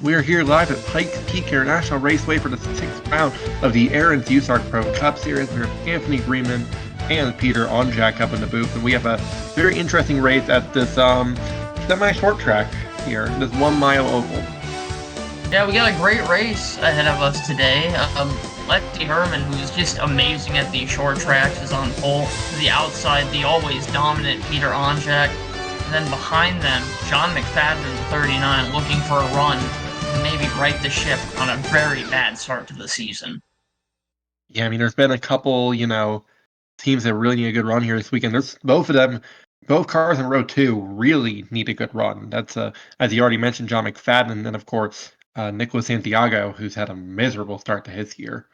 We're here live at Pikes Peak International Raceway for the sixth round of the Aaron's USARC Pro Cup Series. We have Anthony Greenman and Peter Onjack up in the booth, and we have a very interesting race at this semi-short track here, this 1 mile oval. Yeah, we got a great race ahead of us today. Lexi Herman, who's just amazing at these short tracks, is on pole. To the outside, the always dominant Peter Onjak. And then behind them, John McFadden, 39, looking for a run to maybe right the ship on a very bad start to the season. Yeah, I mean, there's been a couple, teams that really need a good run here this weekend. There's both of them, both cars in row two really need a good run. That's, as you already mentioned, John McFadden, and then, of course, Nicolas Santiago, who's had a miserable start to his year.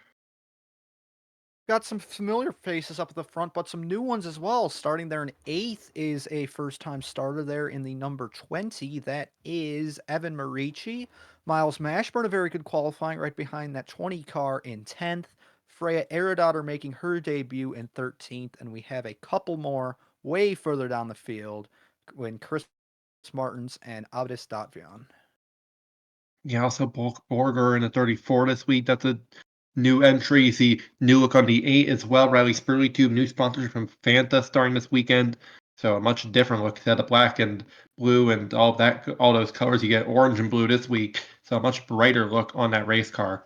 Got some familiar faces up at the front, but some new ones as well. Starting there in 8th is a first-time starter there in the number 20. That is Evan Marici. Miles Mashburn, a very good qualifying right behind that 20 car in 10th. Freya Erodotter making her debut in 13th, and we have a couple more way further down the field when Chris Martins and Abdis Datvian. Yeah, also Borger in the 34 this week. That's a new entry. You see new look on the 8 as well. Riley Spurley Tube, new sponsorship from Fanta starting this weekend. So a much different look instead of black and blue and all of that, all those colors. You get orange and blue this week. So a much brighter look on that race car.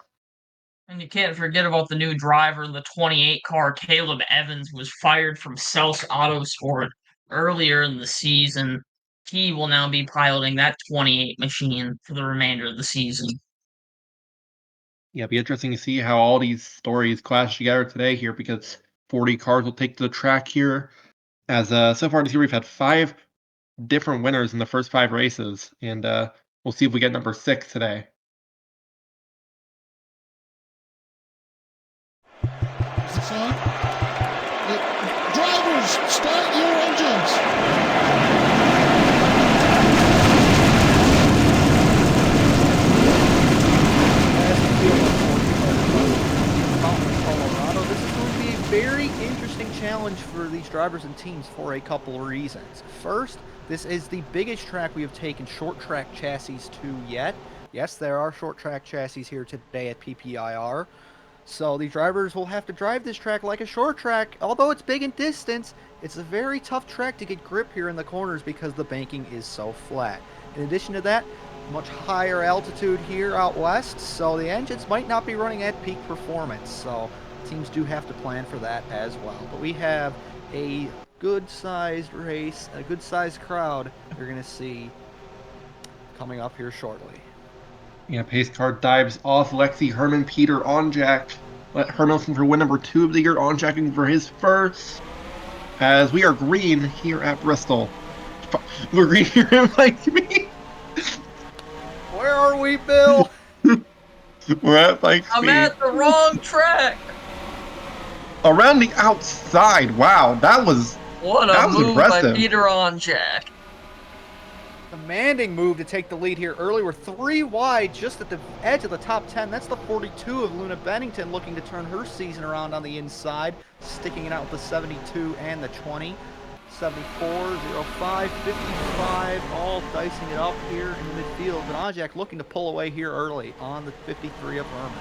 And you can't forget about the new driver, the 28 car, Caleb Evans, was fired from Self's Autosport earlier in the season. He will now be piloting that 28 machine for the remainder of the season. Yeah, it'll be interesting to see how all these stories clash together today here because 40 cars will take to the track here. As so far this year, we've had 5 different winners in the first 5 races, and we'll see if we get number 6 today. Is this on? Drivers, start your engines. Colorado. This is going to be a very interesting challenge for these drivers and teams for a couple of reasons. First, this is the biggest track we have taken short track chassis to yet. Yes, there are short track chassis here today at PPIR. So the drivers will have to drive this track like a short track. Although it's big in distance, it's a very tough track to get grip here in the corners because the banking is so flat. In addition to that, much higher altitude here out west, so the engines might not be running at peak performance. So teams do have to plan for that as well. But we have a good-sized race, a good-sized crowd you're going to see coming up here shortly. Yeah, pace car dives off Lexi Herman, Peter Onjack. Herman looking for win number 2 of the year, Onjacking for his first. As we are green here at Bristol. We're green here in Pikes Peak. Where are we, Bill? We're at Pikes I'm Peak. at the wrong track. Around the outside. Wow, that was What a move impressive. by Peter Onjak. Commanding move to take the lead here early. We're 3 wide just at the edge of the top 10. That's the 42 of Luna Bennington looking to turn her season around on the inside, sticking it out with the 72 and the 20. 74, 05, 55, all dicing it up here in the midfield. But Onjak looking to pull away here early on the 53 of Herman.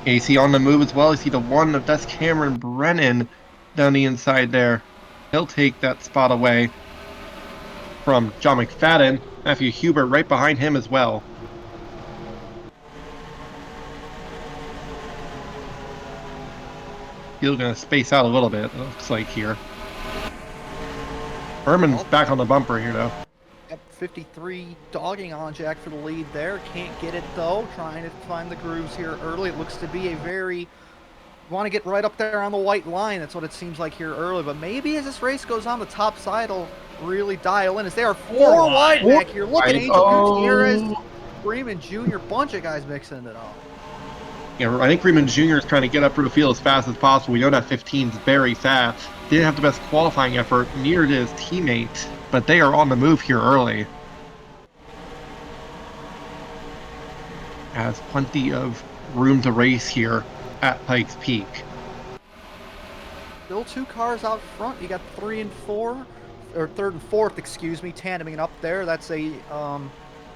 AC on the move as well. You see the one of that's Cameron Brennan down the inside there. He'll take that spot away from John McFadden. Matthew Hubert right behind him as well. He's going to space out a little bit, it looks like here. Herman's back on the bumper here, though. Yep, 53 dogging Onjak for the lead there. Can't get it, though. Trying to find the grooves here early. It looks to be a very... want to get right up there on the white line. That's what it seems like here early. But maybe as this race goes on, the top side will really dial in. As they are 4 wide back here. Look at Angel Gutierrez, Freeman Jr., bunch of guys mixing it up. Yeah, I think Freeman Jr. is trying to get up through the field as fast as possible. We know that 15 is very fast. Didn't have the best qualifying effort, near to his teammate, but they are on the move here early. Has plenty of room to race here at Pikes Peak. Still 2 cars out front. You got 3 and 4, or 3rd and 4th, excuse me, tandeming up there. That's a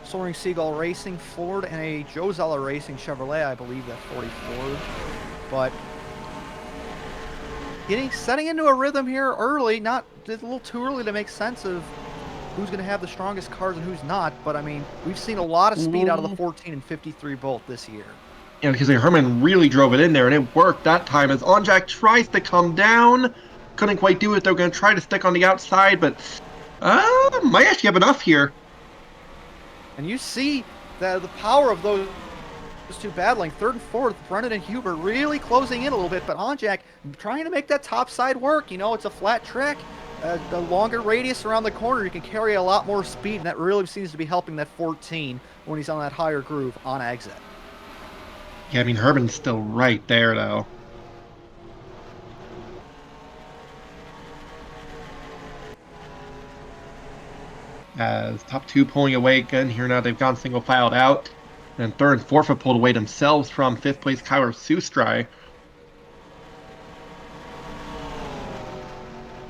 Soaring Seagull Racing Ford and a Joe Zeller Racing Chevrolet, I believe, that 44. But setting into a rhythm here early, not just a little too early to make sense of who's going to have the strongest cars and who's not. But I mean, we've seen a lot of speed out of the 14 and 53 bolt this year. Yeah, because Herman really drove it in there, and it worked that time as Onjak tries to come down. Couldn't quite do it. They're going to try to stick on the outside, but might actually have enough here. And you see the power of those two battling. Third and fourth, Brennan and Huber really closing in a little bit, but Onjak trying to make that top side work. You know, it's a flat track. The longer radius around the corner, you can carry a lot more speed, and that really seems to be helping that 14 when he's on that higher groove on exit. Yeah, I mean, Herman's still right there, though. As top two pulling away again here now, they've gone single filed out. And third and fourth have pulled away themselves from fifth place Kyler Sustry.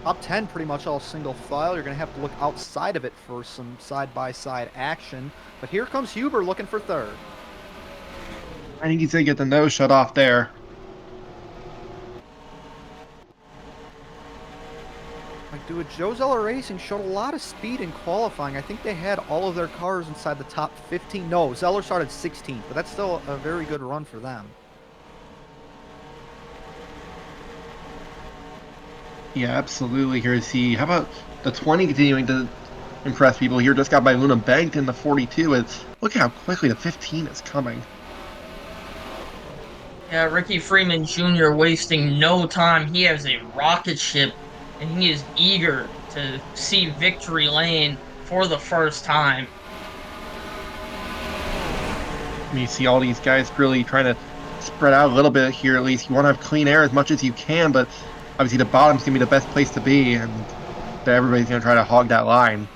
Top 10 pretty much all single file. You're going to have to look outside of it for some side-by-side action. But here comes Huber looking for third. I think he's going to get the nose shut off there. Like, dude, Joe Zeller Racing showed a lot of speed in qualifying. I think they had all of their cars inside the top 15. No, Zeller started 16th, but that's still a very good run for them. Yeah, absolutely. Here is he. How about the 20 continuing to impress people here? Just got by Luna Banked in the 42. Look at how quickly the 15 is coming. Yeah, Ricky Freeman Jr. wasting no time. He has a rocket ship, and he is eager to see victory lane for the first time. I mean, you see all these guys really trying to spread out a little bit here at least. You want to have clean air as much as you can, but obviously the bottom's going to be the best place to be, and everybody's going to try to hog that line.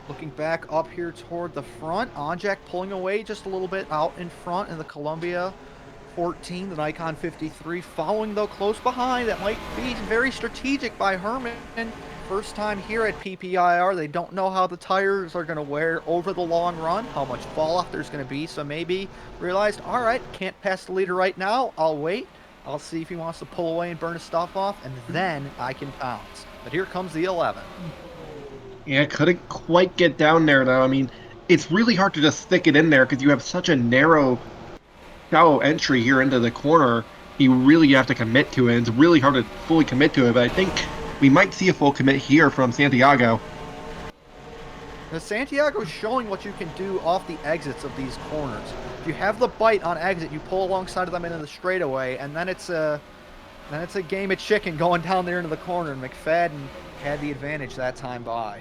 Looking back up here toward the front, Onjak pulling away just a little bit out in front in the Columbia 14, the Nikon 53, following though close behind. That might be very strategic by Herman. First time here at PPIR, they don't know how the tires are going to wear over the long run, how much fall off there's going to be, so maybe realized, all right, can't pass the leader right now, I'll wait. I'll see if he wants to pull away and burn his stuff off, and then I can pounce. But here comes the 11. Yeah, couldn't quite get down there, though. I mean, it's really hard to just stick it in there because you have such a narrow, shallow entry here into the corner. You really have to commit to it. It's really hard to fully commit to it, but I think we might see a full commit here from Santiago. Now, Santiago's showing what you can do off the exits of these corners. If you have the bite on exit, you pull alongside of them into the straightaway, and then it's a game of chicken going down there into the corner, and McFadden had the advantage that time by.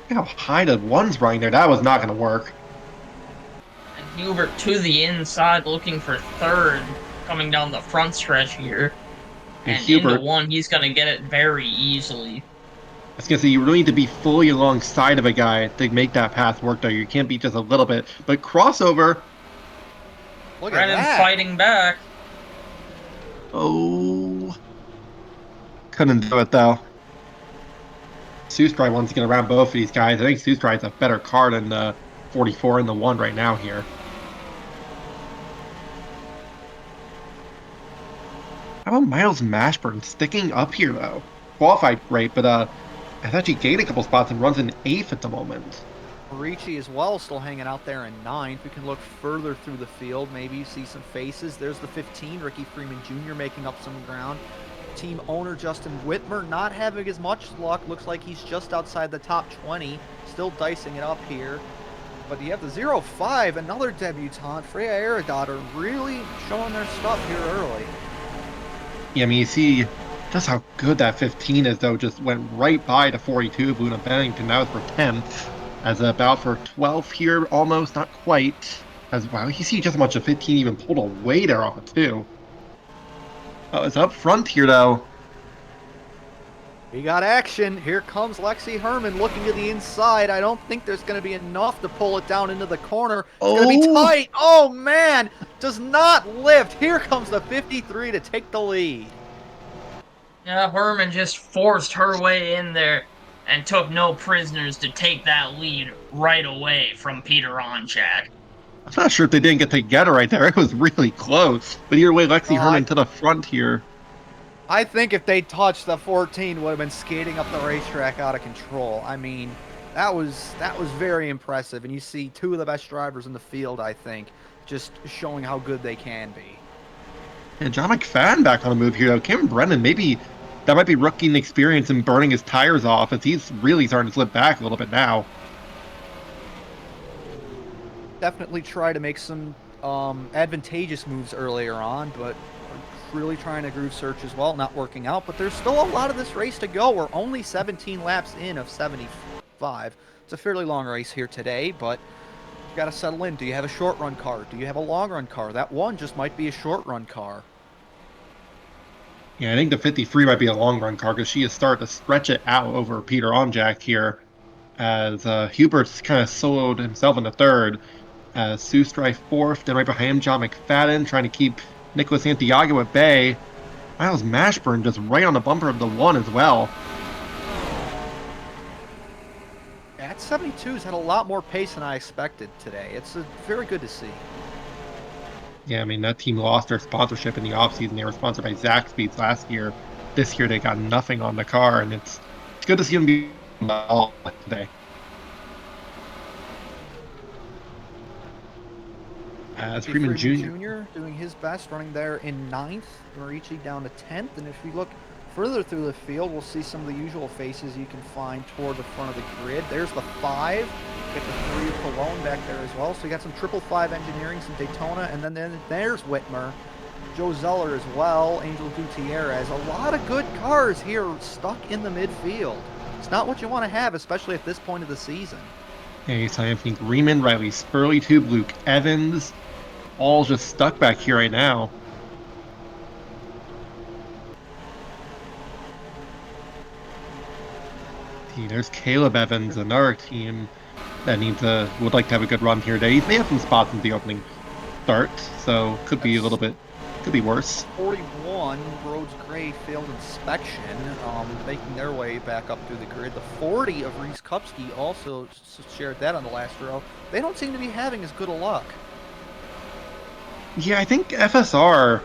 Look how high the one's running there. That was not going to work. And Hubert to the inside looking for third coming down the front stretch here. And Hubert, into one, he's going to get it very easily. I was going to say, you really need to be fully alongside of a guy to make that path work, though. You can't be just a little bit. But crossover. Look Brennan at that. fighting back. Oh. Couldn't do it, though. Sustry wants to get around both of these guys. I think Sustry's a better car than the 44 and the 1 right now here. How about Miles Mashburn sticking up here, though? Qualified great, but has actually gained a couple spots and runs in 8th at the moment. Ricci as well, still hanging out there in 9th. We can look further through the field. Maybe you see some faces. There's the 15, Ricky Freeman Jr. making up some ground. Team owner Justin Whitmer not having as much luck. Looks like he's just outside the top 20. Still dicing it up here. But you have the 05, another debutant, Freya Aerodotter, really showing their stuff here early. Yeah, I mean, you see just how good that 15 is, though. Just went right by the 42 of Luna Bennington. That was for 10th. As about for 12th here, almost, not quite. As wow, you see just how much the 15 even pulled away there off it, too. Oh, it's up front here, though. We got action. Here comes Lexi Herman looking to the inside. I don't think there's going to be enough to pull it down into the corner. It's going to be tight. Oh, man. Does not lift. Here comes the 53 to take the lead. Yeah, Herman just forced her way in there. and took no prisoners to take that lead right away from Peter Onchak. I'm not sure if they didn't get together right there. It was really close. But either way, Lexi Oh, Herman to the front here. I think if they touched the 14, would have been skating up the racetrack out of control. I mean, that was very impressive, and you see two of the best drivers in the field, I think, just showing how good they can be. And John McFadden back on the move here, though. Cameron Brennan, maybe that might be rookie experience and burning his tires off as he's really starting to slip back a little bit now. Definitely try to make some advantageous moves earlier on, but really trying to groove search as well, not working out. But there's still a lot of this race to go. We're only 17 laps in of 75. It's a fairly long race here today, but you got to settle in. Do you have a short run car? Do you have a long run car? That one just might be a short run car. Yeah, I think the 53 might be a long run car because she is starting to stretch it out over Peter Onjak here as Hubert's kind of soloed himself in the third. Sustrai fourth, then right behind him, John McFadden trying to keep Nicholas Santiago at bay. Miles Mashburn just right on the bumper of the one as well. At 72's had a lot more pace than I expected today. It's very good to see. Yeah, I mean, that team lost their sponsorship in the offseason. They were sponsored by Zaxby's last year. This year they got nothing on the car, and it's good to see them be well today. As Freeman Jr. doing his best, running there in 9th, Marici down to 10th, and if you look further through the field, we'll see some of the usual faces you can find toward the front of the grid. There's the 5, get the 3 of Cologne back there as well, so you got some 555 Engineering, some Daytona, and then there's Whitmer, Joe Zeller as well, Angel Gutierrez. A lot of good cars here stuck in the midfield. It's not what you want to have, especially at this point of the season. Hey, so I think Riemann, Riley Spurley-Tube, Luke Evans, all just stuck back here right now. See, there's Caleb Evans, another team that would like to have a good run here today. They have some spots in the opening start, so could be worse. 41, Rhodes Gray failed inspection, making their way back up through the grid. The 40 of Reese Kupski also shared that on the last row. They don't seem to be having as good a luck. Yeah, I think FSR,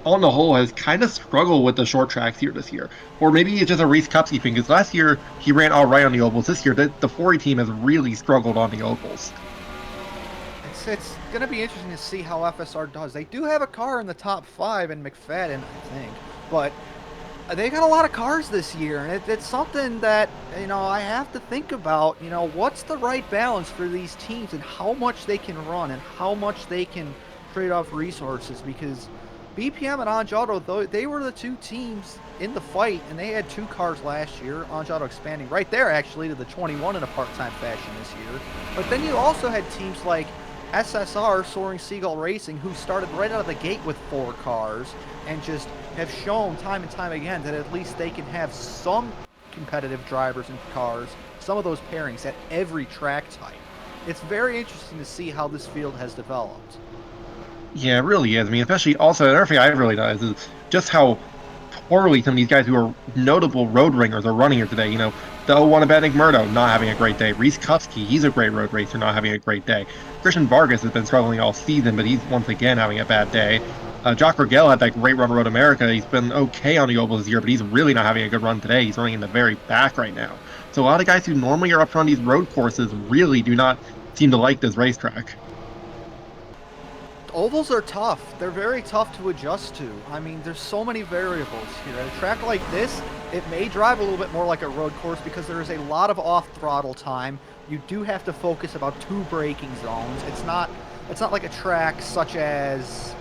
on the whole, has kind of struggled with the short tracks here this year. Or maybe it's just a Reese Kupski thing, because last year he ran all right on the ovals. This year, the 40 team has really struggled on the ovals. It's going to be interesting to see how FSR does. They do have a car in the top 5 in McFadden, I think, but they got a lot of cars this year, and it's something that, I have to think about, what's the right balance for these teams and how much they can run and how much they can trade off resources, because BPM and Anj Auto, they were the two teams in the fight, and they had 2 cars last year. Anj Auto expanding right there, actually, to the 21 in a part-time fashion this year. But then you also had teams like SSR, Soaring Seagull Racing, who started right out of the gate with 4 cars and just have shown time and time again that at least they can have some competitive drivers and cars, some of those pairings at every track type. It's very interesting to see how this field has developed. Yeah, it really is. I mean, especially also, another thing I really noticed is just how poorly some of these guys who are notable road ringers are running here today. The 01 of Nick Murdo not having a great day. Reese Kupski, he's a great road racer, not having a great day. Christian Vargas has been struggling all season, but he's once again having a bad day. Jock Rogel had that great run on Road America. He's been okay on the ovals this year, but he's really not having a good run today. He's running in the very back right now. So a lot of guys who normally are up front on these road courses really do not seem to like this racetrack. Ovals are tough. They're very tough to adjust to. I mean, there's so many variables here. At a track like this, it may drive a little bit more like a road course because there is a lot of off-throttle time. You do have to focus about 2 braking zones. It's not like a track such as...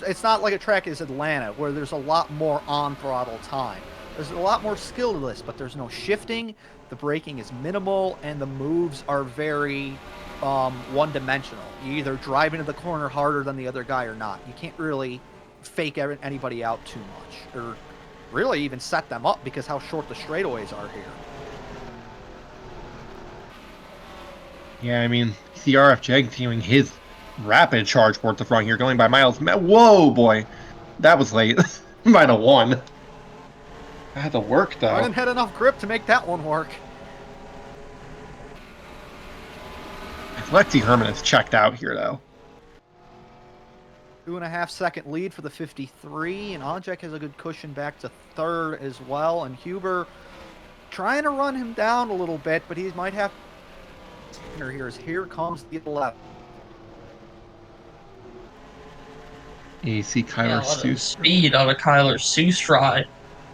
It's not like a track as Atlanta, where there's a lot more on-throttle time. There's a lot more skill to this, but there's no shifting, the braking is minimal, and the moves are very one-dimensional. You either drive into the corner harder than the other guy or not. You can't really fake anybody out too much, or really even set them up because how short the straightaways are here. Yeah, I mean, CRF Jag continuing his rapid charge towards the front here, going by miles. Whoa, boy. That was late. Might have won. That had to work, though. Brennan had enough grip to make that one work. Lexi Herman is checked out here, though. 2.5 second lead for the 53, and Onjek has a good cushion back to third as well. And Huber trying to run him down a little bit, but he might have. Here comes the 11. You see Yeah, Kyler a lot of Seuss. speed out of Kyler Seuss,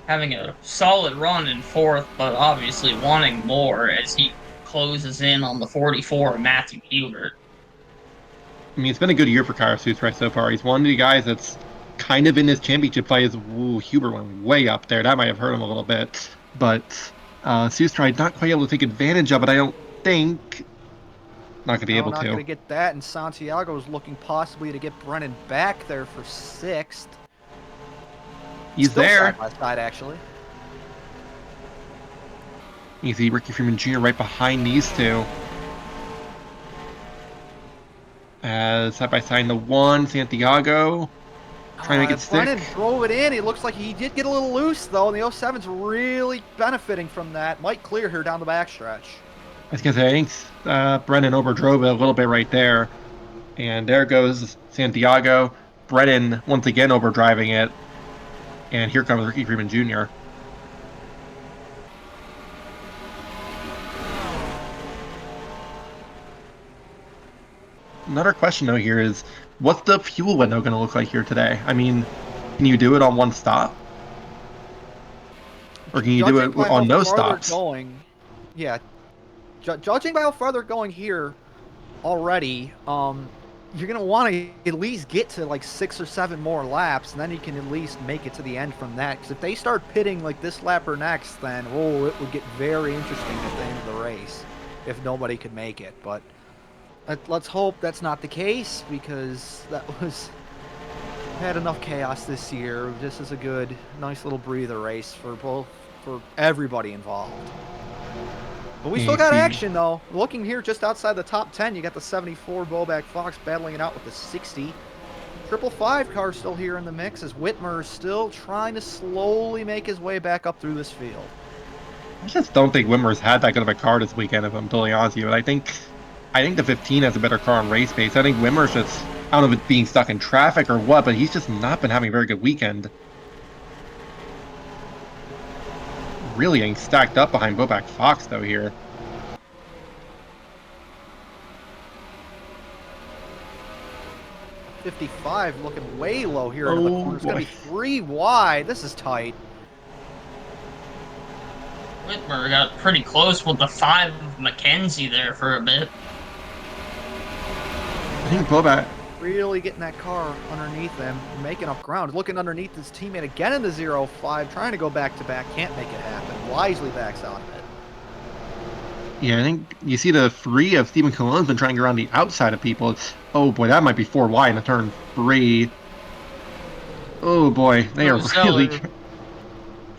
having a solid run in fourth, but obviously wanting more as he closes in on the 44 Matthew Hubert. I mean, it's been a good year for Kyler Seuss so far. He's one of the guys that's kind of in his championship fight. Huber went way up there. That might have hurt him a little bit. But Seuss not quite able to take advantage of it, I don't think. Not going to be able Not to. going to get that, and Santiago is looking possibly to get Brennan back there for sixth. He's Still there. Side by side, actually. You see Ricky Freeman Jr. right behind these two. Side by side in the 1, Santiago. Trying to make it stick. Brennan drove it in. He looks like he did get a little loose, though, and the 07's really benefiting from that. Might clear here down the backstretch. I was going to say, I think Brennan overdrove it a little bit right there. And there goes Santiago. Brennan once again overdriving it. And here comes Ricky Freeman Jr. Another question, though, here is, what's the fuel window going to look like here today? I mean, can you do it on one stop? Or can you do it on no stops? Yeah. Judging by how far they're going here already, you're going to want to at least get to like 6 or 7 more laps, and then you can at least make it to the end from that. Because if they start pitting like this lap or next, then, it would get very interesting at the end of the race if nobody could make it. But let's hope that's not the case, because had enough chaos this year. This is a good, nice little breather race for everybody involved. But we still got action, though. Looking here just outside the top 10, you got the 74 Bobak Fox battling it out with the 60. 555 car still here in the mix as Whitmer is still trying to slowly make his way back up through this field. I just don't think Whitmer's had that good of a car this weekend, if I'm totally honest with you. And I think the 15 has a better car on race pace. I think Whitmer's just, I don't know if it's being stuck in traffic or what, but he's just not been having a very good weekend. Really getting stacked up behind Bobak Fox, though, here. .55 looking way low here. It's going to be 3 wide. This is tight. Whitmer got pretty close with the 5 of McKenzie there for a bit. I think Bobak really getting that car underneath them, making up ground. Looking underneath his teammate again in the 0-5, trying to go back-to-back, can't make it happen. Wisely backs out of it. Yeah, I think you see the 3 of Stephen Cologne's been trying to go around the outside of people. Oh boy, that might be 4 wide in a turn 3. Oh boy, they are really...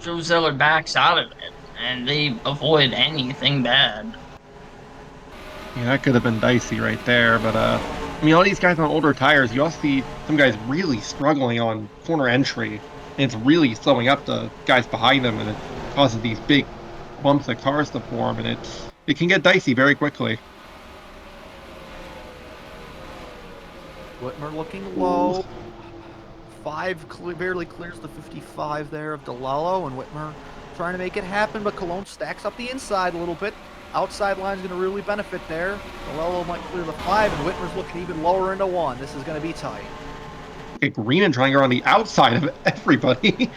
Joe Zeller backs out of it, and they avoid anything bad. Yeah, that could have been dicey right there, but I mean, all these guys on older tires, you also see some guys really struggling on corner entry, and it's really slowing up the guys behind them, and it causes these big bumps of cars to form, and it can get dicey very quickly. Whitmer looking low. 5 barely clears the 55 there of DeLello, and Whitmer trying to make it happen, but Cologne stacks up the inside a little bit. Outside line's going to really benefit there. DeLello might clear the 5, and Whitmer's looking even lower into 1. This is going to be tight. Okay, Greenan trying to go on the outside of everybody.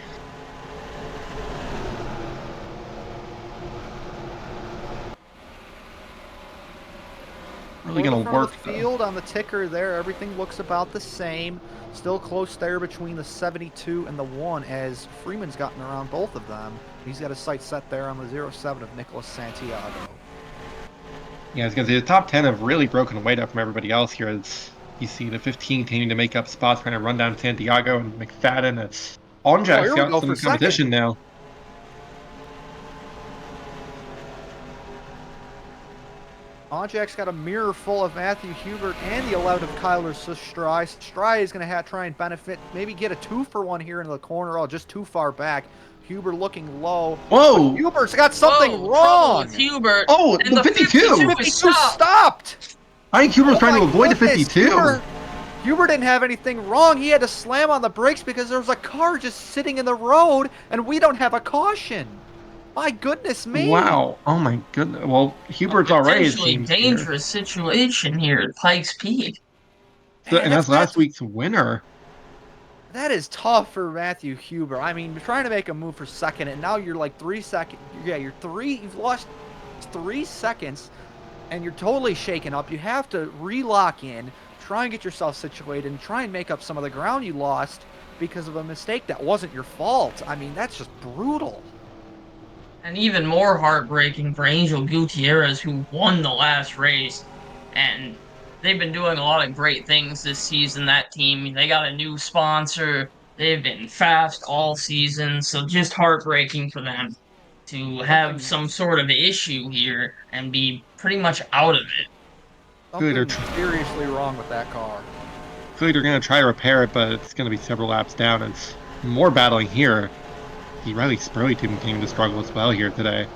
Really going to work. The field on the ticker there, everything looks about the same. Still close there between the 72 and the 1 as Freeman's gotten around both of them. He's got a sight set there on the 07 of Nicholas Santiago. Yeah, I was going to say the top 10 have really broken away up from everybody else here. You see the 15 continuing to make up spots, trying to run down Santiago and McFadden. Onjak's got some competition now. Onjak's got a mirror full of Matthew Hubert and the 11 of Kyler Stry. Stry is going to try and benefit, maybe get a 2-for-1 here into the corner. Oh, just too far back. Hubert looking low. Whoa! But Hubert's got something Whoa, trouble wrong. with Hubert. Oh, and the 52! 52 stopped. stopped. I think Hubert was trying to my avoid the goodness, 52. Hubert didn't have anything wrong. He had to slam on the brakes because there was a car just sitting in the road, and we don't have a caution. My goodness me. Wow. Oh my goodness. Well, Hubert's already, it Potentially seems. dangerous situation here at Pikes Peak. And that's last that's week's winner. That is tough for Matthew Huber. I mean, you're trying to make a move for second, and now you're like 3 seconds. Yeah, you've lost 3 seconds, and you're totally shaken up. You have to re-lock in, try and get yourself situated, and try and make up some of the ground you lost because of a mistake that wasn't your fault. I mean, that's just brutal. And even more heartbreaking for Angel Gutierrez, who won the last race. And they've been doing a lot of great things this season, that team. They got a new sponsor. They've been fast all season. So just heartbreaking for them to have some sort of issue here and be pretty much out of it. Something seriously wrong with that car. Clearly they're going to try to repair it, but it's going to be several laps down. And more battling here. The Riley Spurley team continuing to struggle as well here today.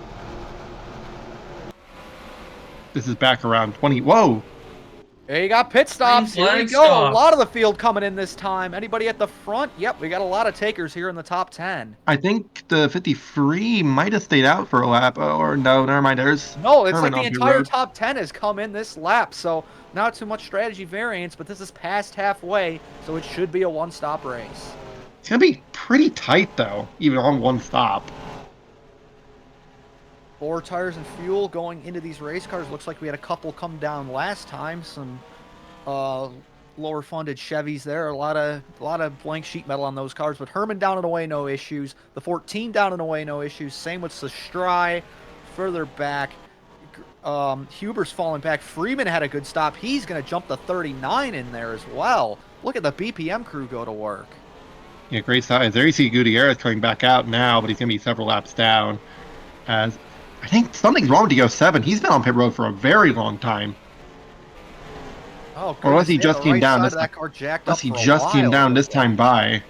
This is back around 20. Whoa! There you got pit stops. Here we go. Stop. A lot of the field coming in this time. Anybody at the front? Yep, we got a lot of takers here in the top 10. I think the 53 might have stayed out for a lap. Or no, never mind. There's No, it's like Herman the on pit entire road. top 10 has come in this lap. So not too much strategy variance, but this is past halfway. So it should be a one-stop race. It's going to be pretty tight, though, even on one stop. 4 tires and fuel going into these race cars. Looks like we had a couple come down last time. Some lower funded Chevys there. A lot of blank sheet metal on those cars. But Herman down and away, no issues. The 14 down and away, no issues. Same with the Stry. Further back, Huber's falling back. Freeman had a good stop. He's going to jump the 39 in there as well. Look at the BPM crew go to work. Yeah, great size. There you see Gutierrez coming back out now, but he's going to be several laps down. As I think something's wrong with the 07. He's been on pit road for a very long time. Oh, or unless he just came down this time. Unless he just came down this time by.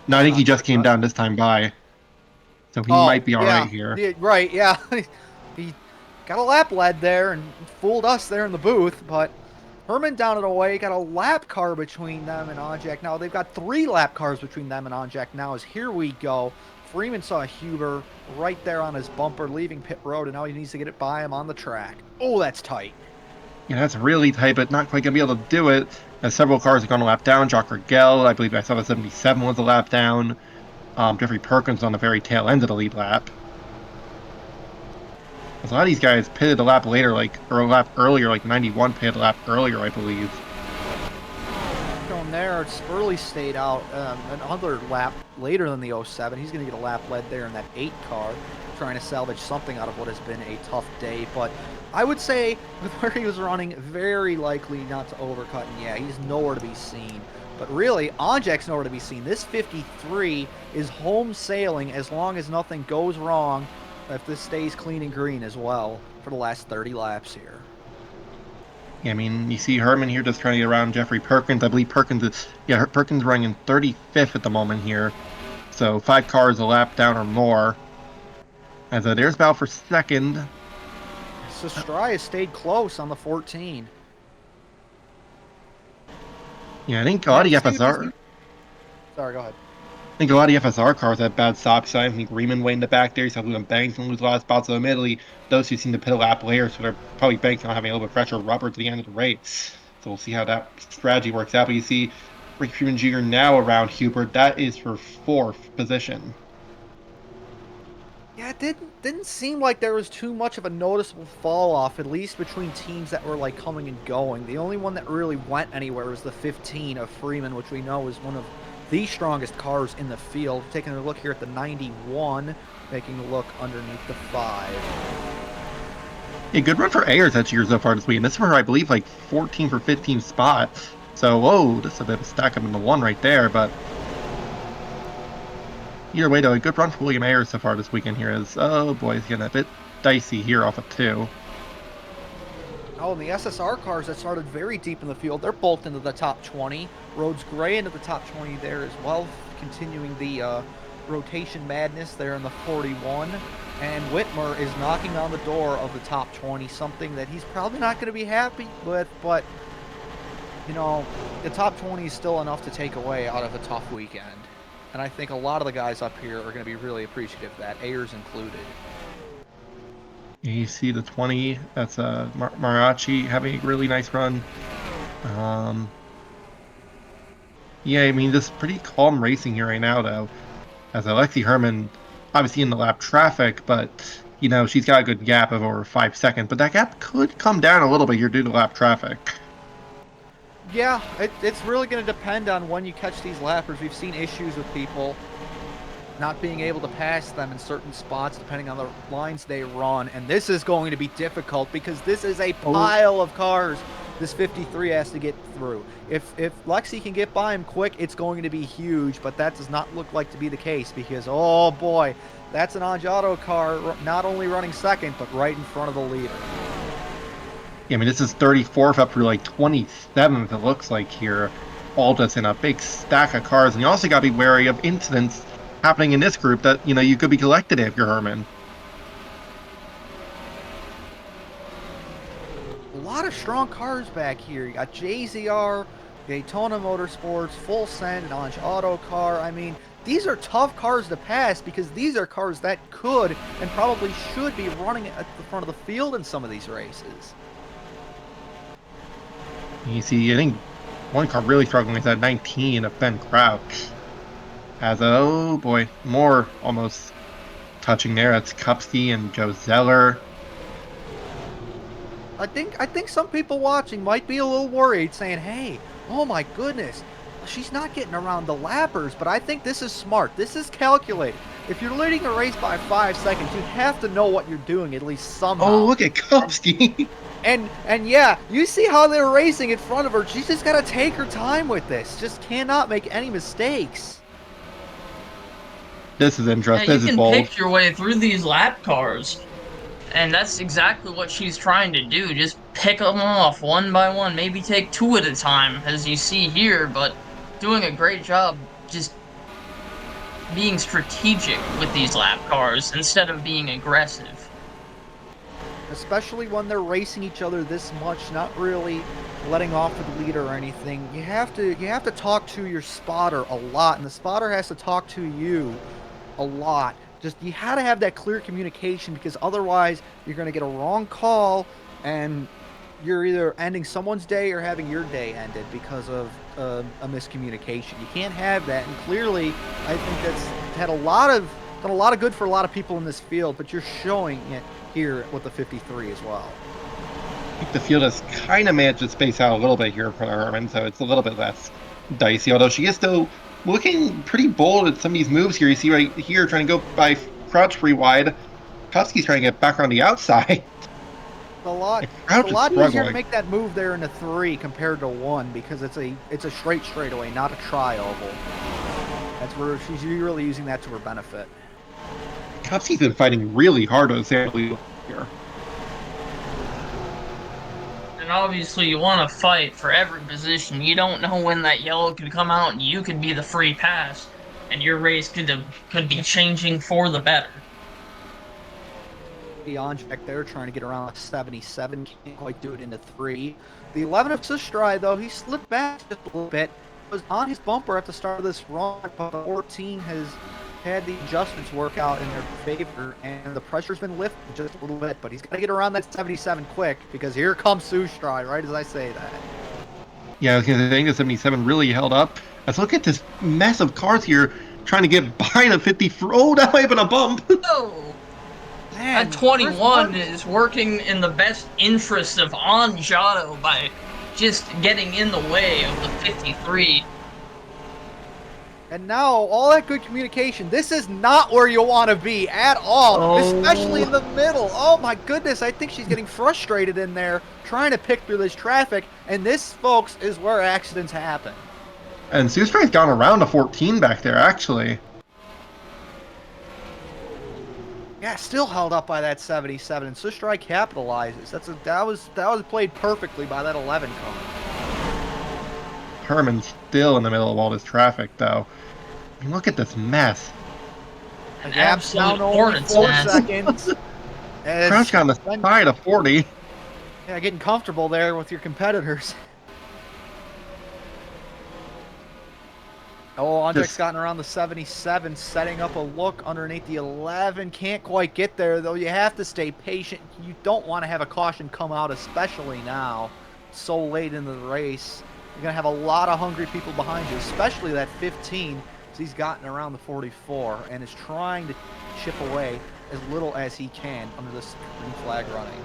No, I think he just came down this time by. So he might be all right here. Right, yeah. He got a lap lead there and fooled us there in the booth, but Herman down and away, got a lap car between them and Onjak. Now they've got 3 lap cars between them and Onjak now as here we go. Freeman saw Huber right there on his bumper leaving pit road, and now he needs to get it by him on the track. Oh, that's tight. Yeah, that's really tight, but not quite going to be able to do it. As several cars have gone a lap down. Jock Rigel, I believe I saw the 77 was a lap down. Jeffrey Perkins on the very tail end of the lead lap. A lot of these guys pitted a lap later, or a lap earlier, like 91 pitted a lap earlier, I believe. Going there, Spurley stayed out another lap later than the 07. He's going to get a lap lead there in that 8 car, trying to salvage something out of what has been a tough day. But I would say, with where he was running, very likely not to overcut. And yeah, he's nowhere to be seen. But really, Onjak's nowhere to be seen. This 53 is home sailing as long as nothing goes wrong, if this stays clean and green as well for the last 30 laps here. Yeah, I mean, you see Herman here just trying to get around Jeffrey Perkins. I believe Perkins is, Perkins running in 35th at the moment here. So 5 cars a lap down or more. As there's Bell for second. So Stry has stayed close on the 14. Yeah, I think a lot of FSR. Sorry, go ahead. I think a lot of FSR cars have bad stops. I think Riemann way in the back there. You saw William Banks and lose a lot of spots. So admittedly, those who seem to pit a lap later, so they're probably banking on having a little bit fresher rubber to the end of the race. So we'll see how that strategy works out. But you see Rick Freeman Jr. now around Hubert. That is for 4th position. Yeah, it didn't seem like there was too much of a noticeable fall off, at least between teams that were like coming and going. The only one that really went anywhere was the 15 of Freeman, which we know is one of the strongest cars in the field. Taking a look here at the 91, making a look underneath the 5. Yeah, good run for Ayers that year so far this week. And this one, I believe, like 14 for 15 spots. So, whoa, this is a bit of a stack up in the 1 right there. But either way, though, a good run for William Ayers so far this weekend here is, oh boy, he's getting a bit dicey here off of 2. Oh, and the SSR cars that started very deep in the field, they're both into the top 20. Rhodes Gray into the top 20 there as well, continuing the rotation madness there in the 41. And Whitmer is knocking on the door of the top 20, something that he's probably not going to be happy with, but, you know, the top 20 is still enough to take away out of a tough weekend. And I think a lot of the guys up here are going to be really appreciative of that, Ayers included. You see the 20. That's Mariachi having a really nice run. Yeah, I mean, this is pretty calm racing here right now, though. As Alexi Herman, obviously in the lap traffic, but, you know, she's got a good gap of over 5 seconds. But that gap could come down a little bit here due to lap traffic. Yeah, it's really going to depend on when you catch these lappers. We've seen issues with people not being able to pass them in certain spots depending on the lines they run, and this is going to be difficult because this is a pile of cars this 53 has to get through. If Lexi can get by him quick, it's going to be huge, but that does not look like to be the case because, oh boy, that's an Angiato car not only running second, but right in front of the leader. Yeah, I mean, this is 34th up through like 27th, it looks like here, all just in a big stack of cars. And you also got to be wary of incidents happening in this group that, you know, you could be collected if you're Herman. A lot of strong cars back here. You got JZR, Daytona Motorsports, Full Send, an Ange Auto car. I mean, these are tough cars to pass because these are cars that could and probably should be running at the front of the field in some of these races. You see, I think one car really struggling is that 19 of Ben Crouch. As oh boy, more almost touching there. That's Kupski and Joe Zeller. I think some people watching might be a little worried, saying, "Hey, oh my goodness, she's not getting around the lappers." But I think this is smart. This is calculated. If you're leading a race by 5 seconds, you have to know what you're doing at least somehow. Oh, look at Kupski. And yeah, you see how they're racing in front of her. She's just got to take her time with this. Just cannot make any mistakes. This is interesting. Yeah, this you is can bold. pick your way through these lap cars. And that's exactly what she's trying to do. Just pick them off one by one. Maybe take 2 at a time, as you see here. But doing a great job just being strategic with these lap cars instead of being aggressive. Especially when they're racing each other this much, not really letting off with the leader or anything. You have to talk to your spotter a lot, and the spotter has to talk to you a lot. Just you had to have that clear communication because otherwise you're going to get a wrong call and you're either ending someone's day or having your day ended because of a miscommunication. You can't have that, and clearly I think that's done a lot of good for a lot of people in this field, but you're showing it here with the 53 as well. I think the field has kind of managed to space out a little bit here for Herman, so it's a little bit less dicey, although she is still looking pretty bold at some of these moves here. You see right here trying to go by Crouch free wide. Kupski's trying to get back on the outside. It's a lot easier to make that move there in a 3 compared to 1 because it's a straight straightaway, not a tri-oval. That's where she's really using that to her benefit. Kupski's been fighting really hard on Sandley here. And obviously you want to fight for every position. You don't know when that yellow could come out and you could be the free pass. And your race could be changing for the better. The Onjek there trying to get around 77, can't quite do it into 3. The 11 of Sustrai, though, he slipped back just a little bit. Was on his bumper at the start of this run, but the 14 has had the adjustments work out in their favor, and the pressure's been lifted just a little bit, but he's got to get around that 77 quick, because here comes Sustrai, right as I say that. Yeah, I was going to say the 77 really held up. Let's look at this mess of cars here trying to get behind a 53. Oh, that might have been a bump. Oh, Man, that 21 is working in the best interest of Angiato by just getting in the way of the 53. And now, all that good communication, this is not where you want to be at all, especially in the middle. Oh my goodness, I think she's getting frustrated in there, trying to pick through this traffic, and this, folks, is where accidents happen. And Sustrai's gone around a 14 back there, actually. Yeah, still held up by that 77, and Sustrai capitalizes. That was played perfectly by that 11 car. Herman's still in the middle of all this traffic, though. I mean, look at this mess. An Gap's absolute down only hornet's 4 nest. seconds. Crouch got on the side of 40. Yeah, getting comfortable there with your competitors. Oh, Andrek's gotten around the 77, setting up a look underneath the 11. Can't quite get there, though. You have to stay patient. You don't want to have a caution come out, especially now, so late in the race. You're going to have a lot of hungry people behind you, especially that 15, as he's gotten around the 44 and is trying to chip away as little as he can under this green flag running.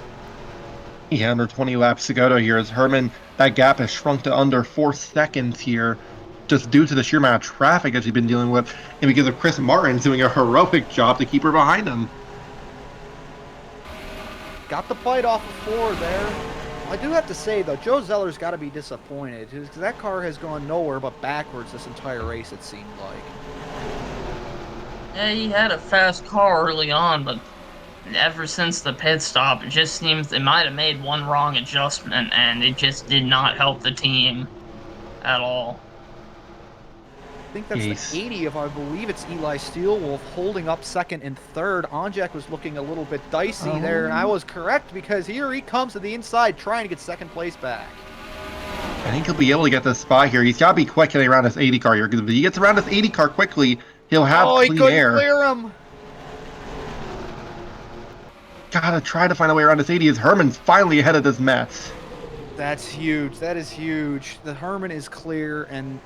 Yeah, under 20 laps to go to here as Herman, that gap has shrunk to under 4 seconds here, just due to the sheer amount of traffic that she's been dealing with, and because of Chris Martin doing a heroic job to keep her behind him. Got the bite off of 4 there. I do have to say, though, Joe Zeller's got to be disappointed, because that car has gone nowhere but backwards this entire race, it seemed like. Yeah, he had a fast car early on, but ever since the pit stop, it just seems they might have made one wrong adjustment, and it just did not help the team at all. I think that's the 80 of, I believe it's Eli Steelwolf holding up second and third. Anjak was looking a little bit dicey there, and I was correct because here he comes to the inside trying to get second place back. I think he'll be able to get this spot here. He's got to be quick getting around this 80 car here, because if he gets around this 80 car quickly, he'll have he clean couldn't air. clear him. Gotta try to find a way around this 80 as Herman's finally ahead of this mess. That's huge. That is huge. The Herman is clear, and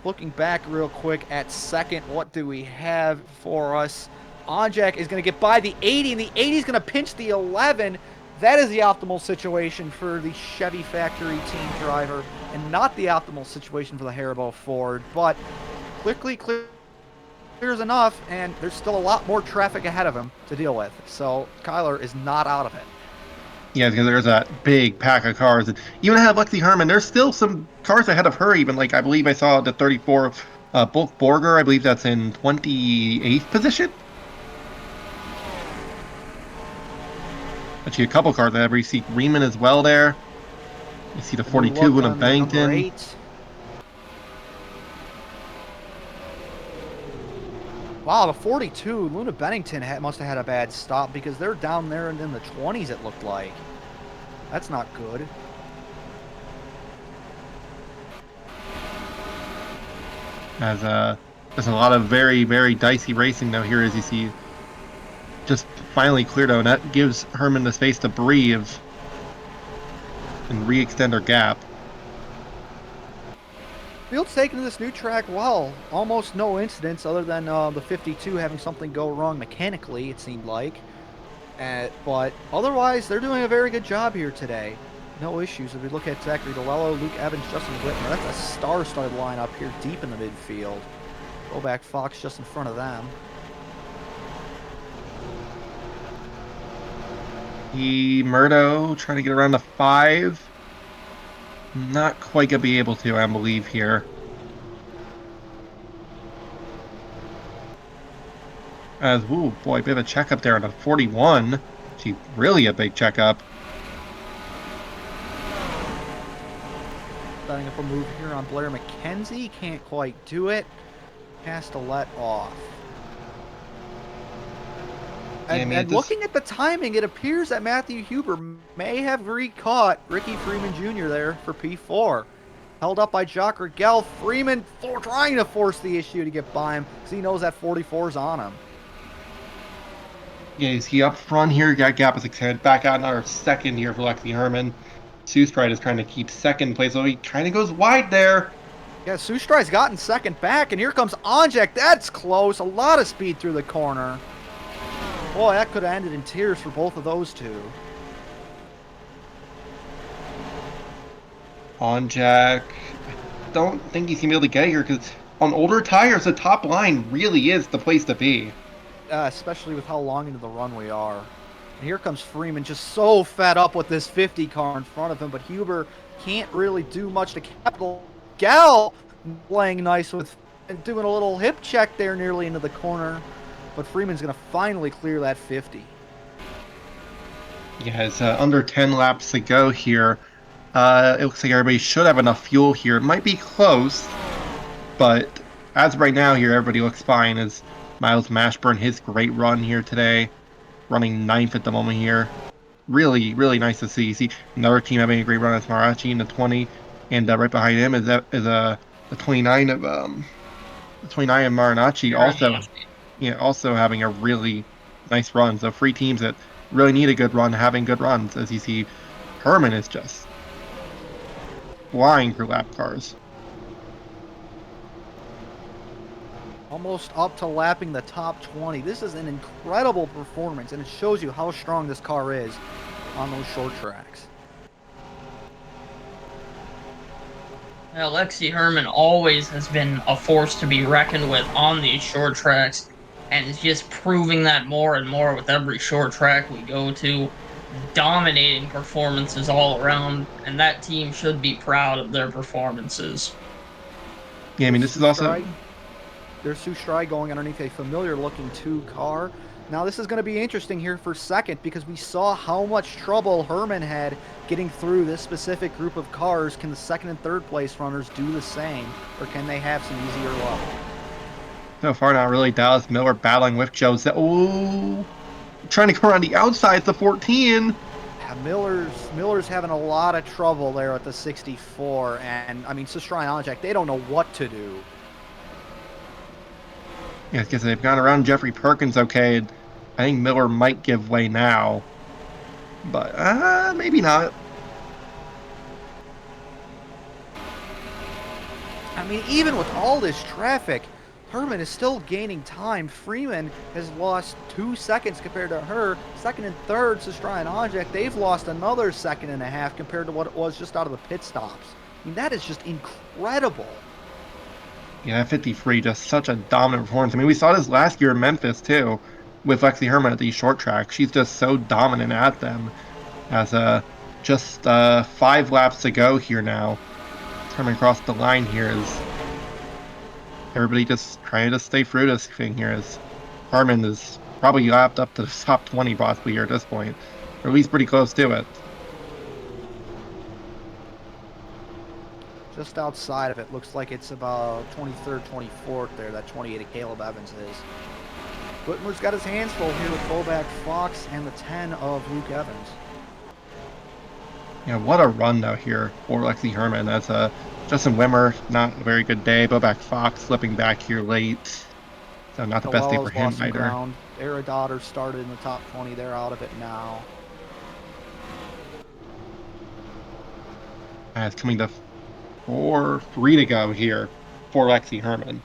looking back real quick at second, what do we have for us? Anjak is going to get by the 80, and the 80 is going to pinch the 11. That is the optimal situation for the Chevy factory team driver, and not the optimal situation for the Haribo Ford. But quickly clears enough, and there's still a lot more traffic ahead of him to deal with. So Kyler is not out of it. Yeah, because there's that big pack of cars. And even ahead of Lexi Herman, there's still some cars ahead of her even. Like, I believe I saw the 34 Bulk Borger. I believe that's in 28th position. Actually, a couple cars ahead. You see Riemann as well there. You see the 42, Luna Bennington. Wow, the 42, Luna Bennington must have had a bad stop because they're down there and in the 20s, it looked like. That's not good. As there's a lot of very, very dicey racing though here, as you see. Just finally cleared out, and that gives Herman the space to breathe and re-extend her gap. Field's taken to this new track well. Almost no incidents other than the 52 having something go wrong mechanically, it seemed like. But otherwise, they're doing a very good job here today. No issues. If we look at Zachary DeLello, Luke Evans, Justin Whitmer, that's a star-studded lineup here deep in the midfield. Go back Fox just in front of them. Murdo trying to get around the 5. Not quite gonna be able to, I believe, here. As, ooh, boy, a bit of a checkup there on a 41. Gee, really a big checkup. Setting up a move here on Blair McKenzie. Can't quite do it. Has to let off. And looking at the timing, it appears that Matthew Huber may have re-caught Ricky Freeman Jr. there for P4. Held up by Jacques Rigel. Freeman trying to force the issue to get by him because he knows that 44's on him. Yeah, is he up front here? That gap is extended back out another second here for Lexi Herman. Sustride is trying to keep second place, so he kind of goes wide there. Yeah, Sustride's gotten second back, and here comes Anjak. That's close. A lot of speed through the corner. Boy, that could have ended in tears for both of those two. Anjak, I don't think he's going to be able to get here because on older tires, the top line really is the place to be. Especially with how long into the run we are. And here comes Freeman, just so fed up with this 50 car in front of him, but Huber can't really do much to capital. Gal playing nice with and doing a little hip check there nearly into the corner. but Freeman's going to finally clear that 50. Yeah, it's under 10 laps to go here. It looks like everybody should have enough fuel here. It might be close, but as of right now here, everybody looks fine. As Miles Mashburn, his great run here today, running 9th at the moment here. Really, really nice to see. See another team having a great run as Marachi in the 20, and right behind him is the 29 of the 29 of Marinacci also having a really nice run. So 3 teams that really need a good run having good runs. As you see, Herman is just flying through lap cars. Almost up to lapping the top 20. This is an incredible performance, and it shows you how strong this car is on those short tracks. Alexi Herman always has been a force to be reckoned with on these short tracks, and is just proving that more and more with every short track we go to. Dominating performances all around, and that team should be proud of their performances. Yeah, I mean, this is also... There's Sue Stride going underneath a familiar-looking 2 car. Now, this is going to be interesting here for second because we saw how much trouble Herman had getting through this specific group of cars. Can the second and third place runners do the same, or can they have some easier luck? So far, not really. Dallas Miller battling with Jose. Oh, trying to come around the outside. It's the 14. Yeah, Miller's having a lot of trouble there at the 64, and I mean, Sustrai and Onjak, they don't know what to do. Yeah, because they've gone around Jeffrey Perkins okay. I think Miller might give way now. But maybe not. I mean, even with all this traffic, Herman is still gaining time. Freeman has lost 2 seconds compared to her. Second and third, Sustrai and Onjak, they've lost another 1.5 seconds compared to what it was just out of the pit stops. I mean, that is just incredible. Yeah, 53, just such a dominant performance. I mean, we saw this last year in Memphis, too, with Lexi Herman at these short tracks. She's just so dominant at them. As just 5 laps to go here now. Coming across the line here is everybody just trying to stay through this thing here. As Herman is probably lapped up to the top 20 possibly here at this point. Or at least pretty close to it. Just outside of it, looks like it's about 23rd, 24th there, that 28 of Caleb Evans is. Whitmer's got his hands full here with Bobak Fox and the 10 of Luke Evans. Yeah, what a run though here for Lexi Herman. That's Justin Wimmer, not a very good day. Bobak Fox slipping back here late. So not the best day for him either. Era Daughter started in the top 20, they're out of it now. It's coming to 3 to go here for Lexi Herman.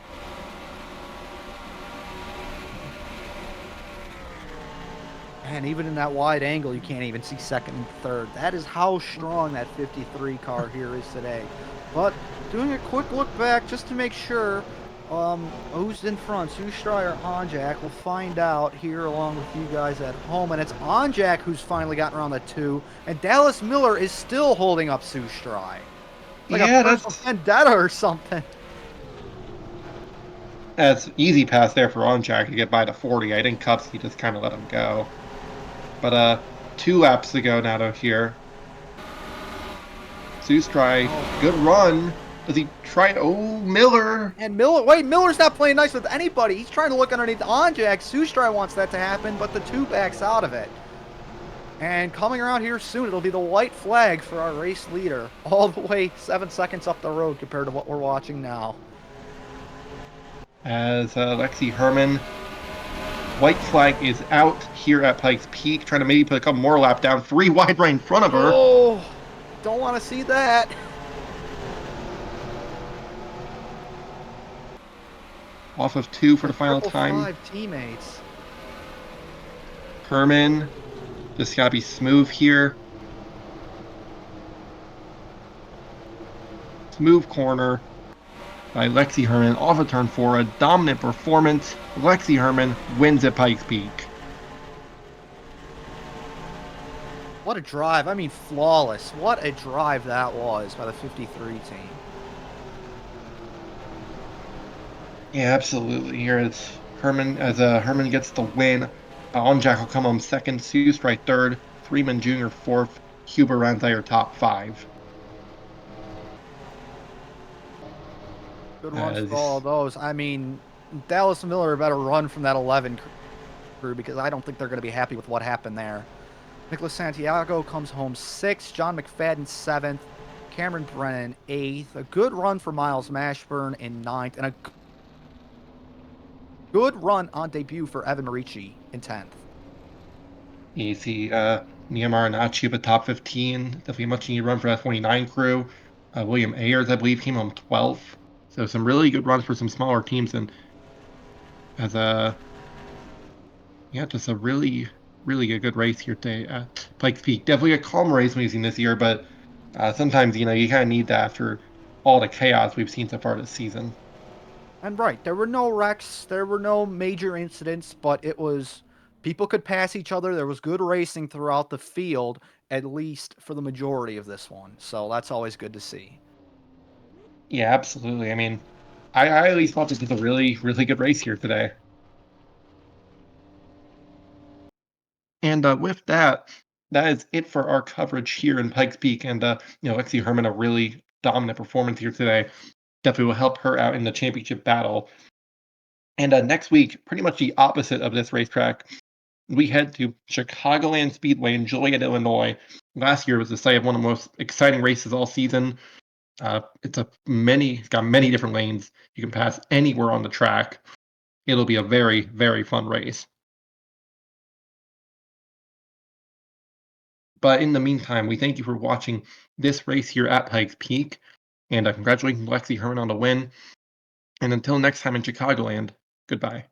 And even in that wide angle, you can't even see second and third. That is how strong that 53 car here is today. But doing a quick look back just to make sure who's in front, Sue Stryer or Onjak. We'll find out here along with you guys at home. And it's Onjak who's finally gotten around the 2. And Dallas Miller is still holding up Sue Stryer. Like a personal vendetta or something. That's easy pass there for Onjak to get by the 40. I think Kupski just kind of let him go. But 2 laps to go now to here. Sustrai, good run. Does he try? Oh, Miller. And Miller's not playing nice with anybody. He's trying to look underneath Onjak. Sustrai wants that to happen, but the 2 backs out of it. And coming around here soon, it'll be the white flag for our race leader. All the way 7 seconds up the road compared to what we're watching now. As Lexi Herman, white flag is out here at Pikes Peak, trying to maybe put a couple more lap down. 3 wide right in front of her. Oh, don't want to see that. Off of 2 for the final time. 5 teammates. Herman, just gotta be smooth here. Smooth corner by Lexi Herman off of turn 4. A dominant performance. Lexi Herman wins at Pikes Peak. What a drive. I mean, flawless. What a drive that was by the 53 team. Yeah, absolutely. Here it's Herman gets the win. Onjak will come home second, Seastrike third, Freeman Jr. fourth, Huber rounds out your top five. Good runs for all This of those. I mean, Dallas and Miller better run from that 11 crew because I don't think they're going to be happy with what happened there. Nicholas Santiago comes home 6th, John McFadden 7th, Cameron Brennan 8th. A good run for Miles Mashburn in 9th, and a good run on debut for Evan Marici in 10th. easy. Niamar and Achuba top 15. Definitely a much needed run for that 29 crew. William Ayers, I believe, came home 12th. So some really good runs for some smaller teams, and as a just a really good race here today at Pikes Peak. Definitely a calm race we've seen this year, but sometimes you kind of need that after all the chaos we've seen so far this season. And right, there were no wrecks, there were no major incidents, but it was people could pass each other. There was good racing throughout the field, at least for the majority of this one. So that's always good to see. Yeah, absolutely. I mean, I at least thought this was a really good race here today. And with that, that is it for our coverage here in Pikes Peak. And Lexi Herman, a really dominant performance here today. Definitely will help her out in the championship battle. And next week, pretty much the opposite of this racetrack, we head to Chicagoland Speedway in Joliet, Illinois. Last year was the site of one of the most exciting races all season. It's got many different lanes. You can pass anywhere on the track. It'll be a very fun race. But in the meantime, we thank you for watching this race here at Pikes Peak, and congratulations Lexi Herman on the win. And until next time in Chicagoland, goodbye.